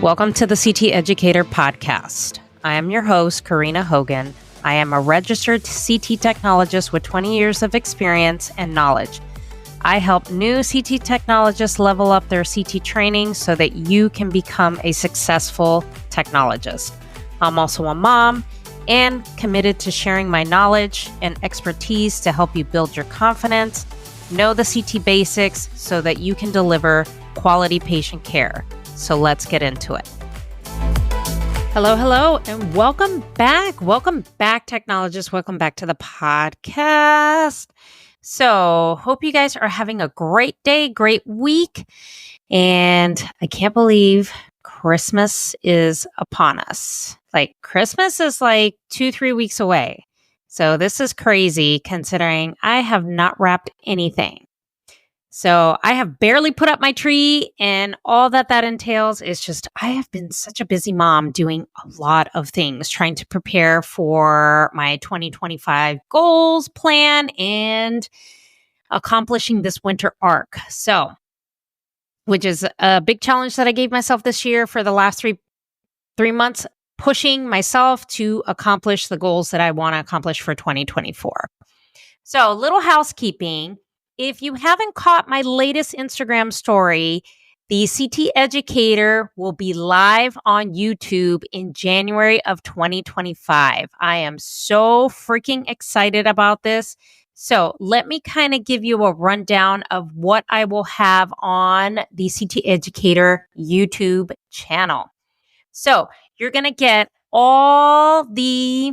Welcome to the CT Educator podcast. I am your host, Karina Hogan. I am a registered CT technologist with 20 years of experience and knowledge. I help new CT technologists level up their CT training so that you can become a successful technologist. I'm also a mom and committed to sharing my knowledge and expertise to help you build your confidence, know the CT basics so that you can deliver quality patient care. So let's get into it. Hello, and welcome back. Welcome back, technologists. Welcome back to the podcast. So hope you guys are having a great day, great week. And I can't believe Christmas is upon us. Christmas is 2-3 weeks away. So this is crazy considering I have not wrapped anything. So I have barely put up my tree, and all that entails is just I have been such a busy mom doing a lot of things, trying to prepare for my 2025 goals plan and accomplishing this winter arc. So, which is a big challenge that I gave myself this year for the last three months, pushing myself to accomplish the goals that I want to accomplish for 2024. So, little housekeeping. If you haven't caught my latest Instagram story, the CT Educator will be live on YouTube in January of 2025. I am so freaking excited about this. So let me kind of give you a rundown of what I will have on the CT Educator YouTube channel. So you're going to get all the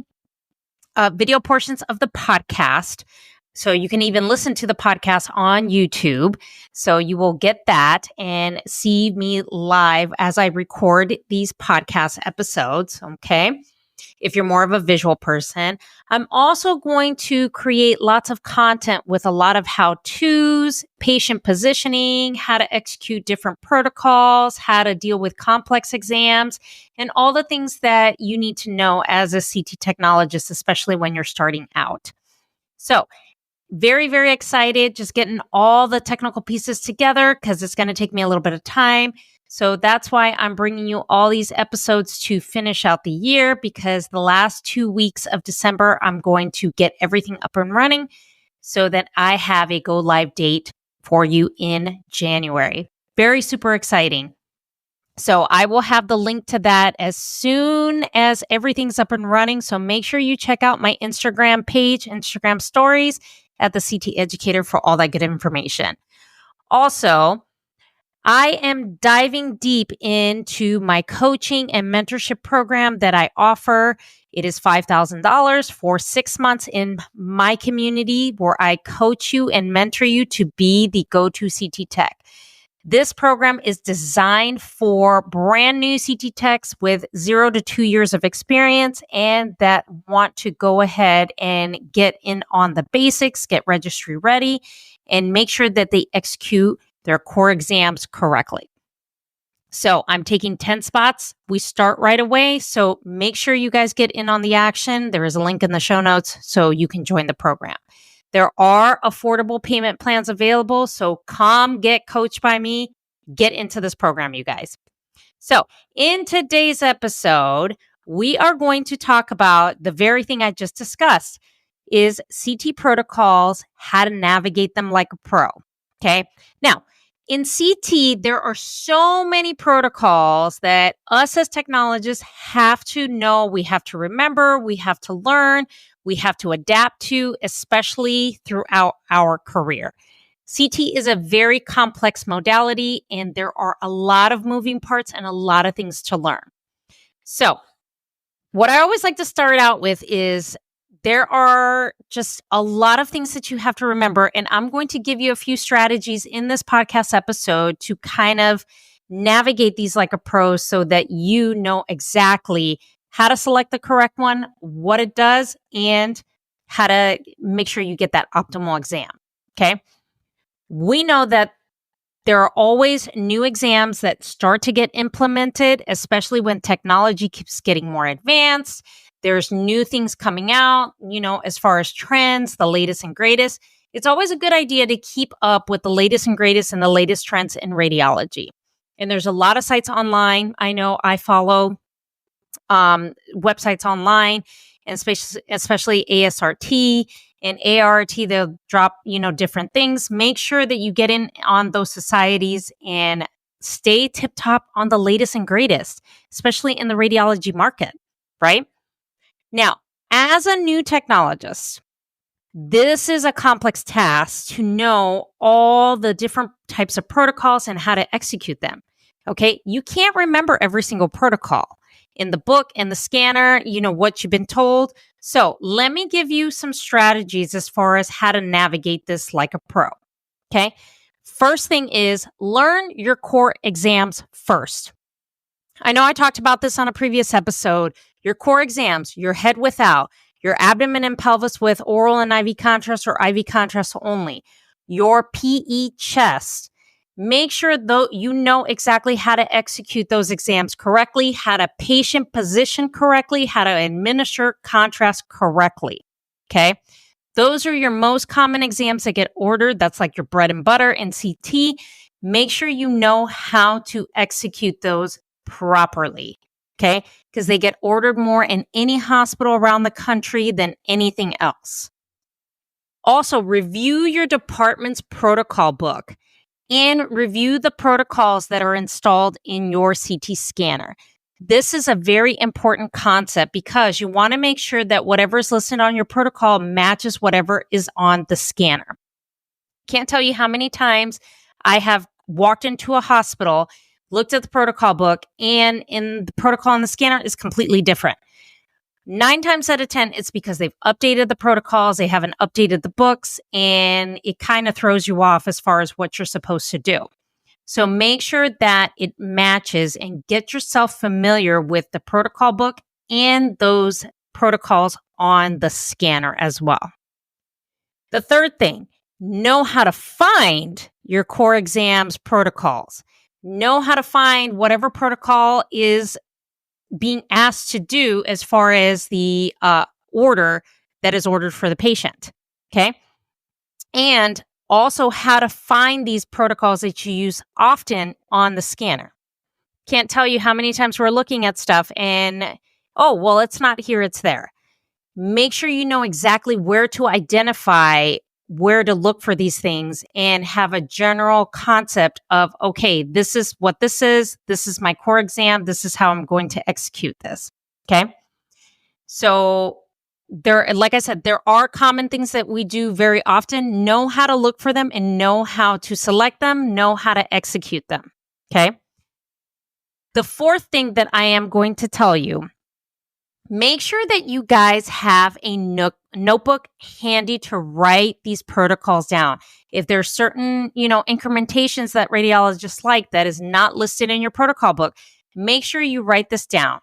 video portions of the podcast. So you can even listen to the podcast on YouTube. So you will get that and see me live as I record these podcast episodes. Okay. If you're more of a visual person, I'm also going to create lots of content with a lot of how-tos, patient positioning, how to execute different protocols, how to deal with complex exams, and all the things that you need to know as a CT technologist, especially when you're starting out. So very, very excited, just getting all the technical pieces together because it's going to take me a little bit of time. So that's why I'm bringing you all these episodes to finish out the year, because the last 2 weeks of December, I'm going to get everything up and running so that I have a go live date for you in January. Very super exciting. So I will have the link to that as soon as everything's up and running. So make sure you check out my Instagram page, Instagram stories at the CT Educator for all that good information. Also, I am diving deep into my coaching and mentorship program that I offer. It is $5,000 for 6 months in my community where I coach you and mentor you to be the go-to CT tech. This program is designed for brand new CT techs with 0 to 2 years of experience and that want to go ahead and get in on the basics, get registry ready, and make sure that they execute their core exams correctly. So I'm taking 10 spots. We start right away. So make sure you guys get in on the action. There is a link in the show notes so you can join the program. There are affordable payment plans available, so come get coached by me. Get into this program, you guys. So in today's episode, we are going to talk about the very thing I just discussed, is CT protocols, how to navigate them like a pro. Okay. Now, in CT, there are so many protocols that us as technologists have to know, we have to remember, we have to learn, we have to adapt to, especially throughout our career. CT is a very complex modality, and there are a lot of moving parts and a lot of things to learn. So what I always like to start out with is there are just a lot of things that you have to remember, and I'm going to give you a few strategies in this podcast episode to kind of navigate these like a pro so that you know exactly how to select the correct one, what it does, and how to make sure you get that optimal exam. Okay. We know that there are always new exams that start to get implemented, especially when technology keeps getting more advanced. There's new things coming out, as far as trends, the latest and greatest. It's always a good idea to keep up with the latest and greatest and the latest trends in radiology. And there's a lot of sites online. I know I follow websites online, and especially ASRT and ART. They'll drop, different things. Make sure that you get in on those societies and stay tip top on the latest and greatest, especially in the radiology market, right? Now, as a new technologist, this is a complex task to know all the different types of protocols and how to execute them. Okay. You can't remember every single protocol in the book and the scanner, what you've been told. So let me give you some strategies as far as how to navigate this like a pro. Okay. First thing is learn your core exams first. I know I talked about this on a previous episode. Your core exams, your head without, your abdomen and pelvis with oral and IV contrast or IV contrast only, your PE chest. Make sure though you know exactly how to execute those exams correctly, how to patient position correctly, how to administer contrast correctly. Okay. Those are your most common exams that get ordered. That's like your bread and butter and CT. Make sure you know how to execute those properly. Okay. Because they get ordered more in any hospital around the country than anything else. Also, review your department's protocol book and review the protocols that are installed in your CT scanner. This is a very important concept because you want to make sure that whatever is listed on your protocol matches whatever is on the scanner. Can't tell you how many times I have walked into a hospital, looked at the protocol book, and in the protocol on the scanner is completely different. 9 times out of 10, it's because they've updated the protocols, they haven't updated the books, and it kind of throws you off as far as what you're supposed to do. So make sure that it matches and get yourself familiar with the protocol book and those protocols on the scanner as well. The third thing, know how to find your core exams protocols. Know how to find whatever protocol is being asked to do as far as the order that is ordered for the patient. Okay. And also how to find these protocols that you use often on the scanner. Can't tell you how many times we're looking at stuff and, oh, well, it's not here, it's there. Make sure you know exactly where to identify where to look for these things and have a general concept of, okay, this is what this is my core exam, this is how I'm going to execute this. Okay. So like I said, there are common things that we do very often. Know how to look for them and know how to select them, know how to execute them. Okay. The fourth thing that I am going to tell you, make sure that you guys have a notebook handy to write these protocols down. If there's certain, incrementations that radiologists like that is not listed in your protocol book, make sure you write this down.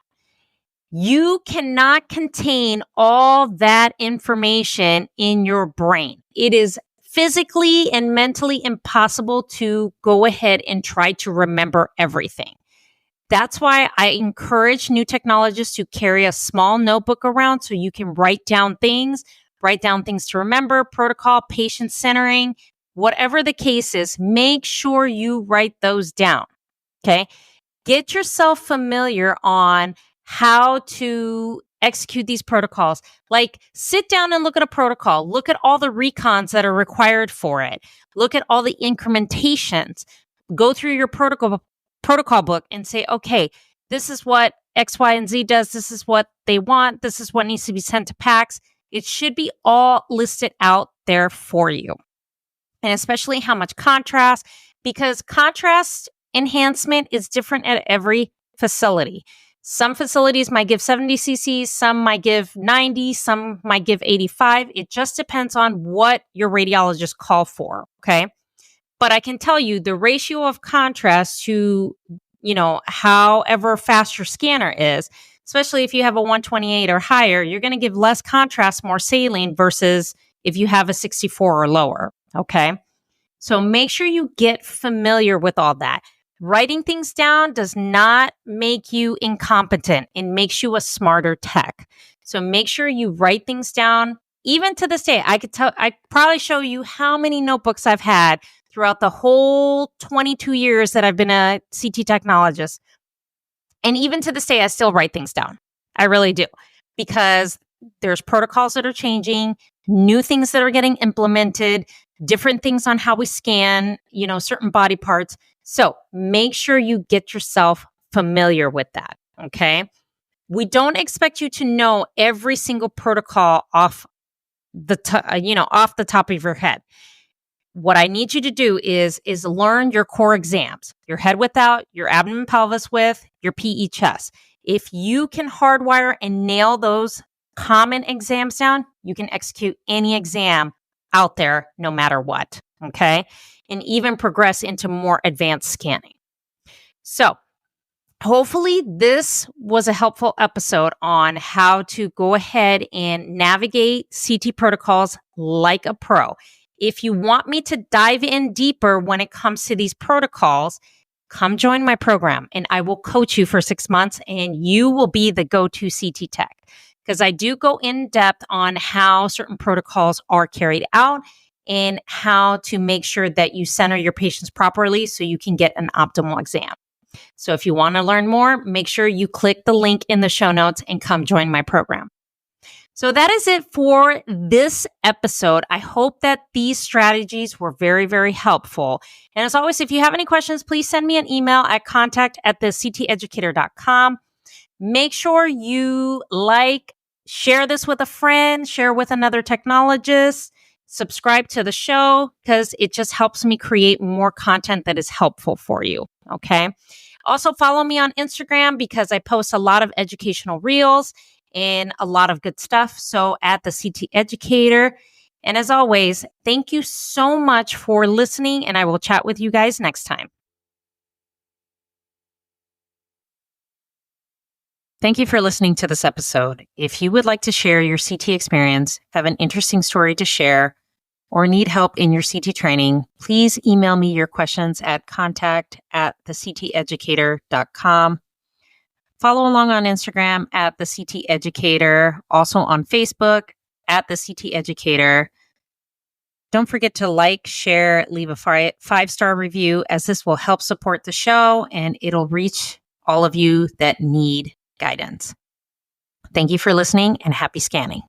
You cannot contain all that information in your brain. It is physically and mentally impossible to go ahead and try to remember everything. That's why I encourage new technologists to carry a small notebook around so you can write down things to remember, protocol, patient centering, whatever the case is, make sure you write those down. Okay. Get yourself familiar on how to execute these protocols. Like sit down and look at a protocol, look at all the recons that are required for it. Look at all the incrementations, go through your protocol book and say, okay, this is what X, Y, and Z does. This is what they want. This is what needs to be sent to PACS. It should be all listed out there for you. And especially how much contrast, because contrast enhancement is different at every facility. Some facilities might give 70 cc's, some might give 90, some might give 85. It just depends on what your radiologist call for, okay? But I can tell you the ratio of contrast to, however fast your scanner is, especially if you have a 128 or higher, you're going to give less contrast, more saline versus if you have a 64 or lower, okay? So make sure you get familiar with all that. Writing things down does not make you incompetent. It makes you a smarter tech. So make sure you write things down. Even to this day, I probably show you how many notebooks I've had throughout the whole 22 years that I've been a CT technologist. And even to this day, I still write things down. I really do, because there's protocols that are changing, new things that are getting implemented, different things on how we scan, certain body parts. So make sure you get yourself familiar with that. Okay. We don't expect you to know every single protocol off off the top of your head. What I need you to do is learn your core exams, your head width out, your abdomen pelvis width, your PE chest. If you can hardwire and nail those common exams down, you can execute any exam out there, no matter what. Okay. And even progress into more advanced scanning. So hopefully this was a helpful episode on how to go ahead and navigate CT protocols like a pro. If you want me to dive in deeper when it comes to these protocols, come join my program and I will coach you for 6 months and you will be the go-to CT tech. Because I do go in depth on how certain protocols are carried out and how to make sure that you center your patients properly so you can get an optimal exam. So if you want to learn more, make sure you click the link in the show notes and come join my program. So that is it for this episode. I hope that these strategies were very, very helpful. And as always, if you have any questions, please send me an email at contact@thecteducator.com. Make sure you share this with a friend, share with another technologist, subscribe to the show, because it just helps me create more content that is helpful for you. Okay. Also follow me on Instagram because I post a lot of educational reels and a lot of good stuff. So at the CT Educator. And as always, thank you so much for listening, and I will chat with you guys next time. Thank you for listening to this episode. If you would like to share your CT experience, have an interesting story to share, or need help in your CT training, please email me your questions at contact@thecteducator.com. Follow along on Instagram at the CT Educator, also on Facebook at the CT Educator. Don't forget to share, leave a 5-star review, as this will help support the show and it'll reach all of you that need guidance. Thank you for listening and happy scanning.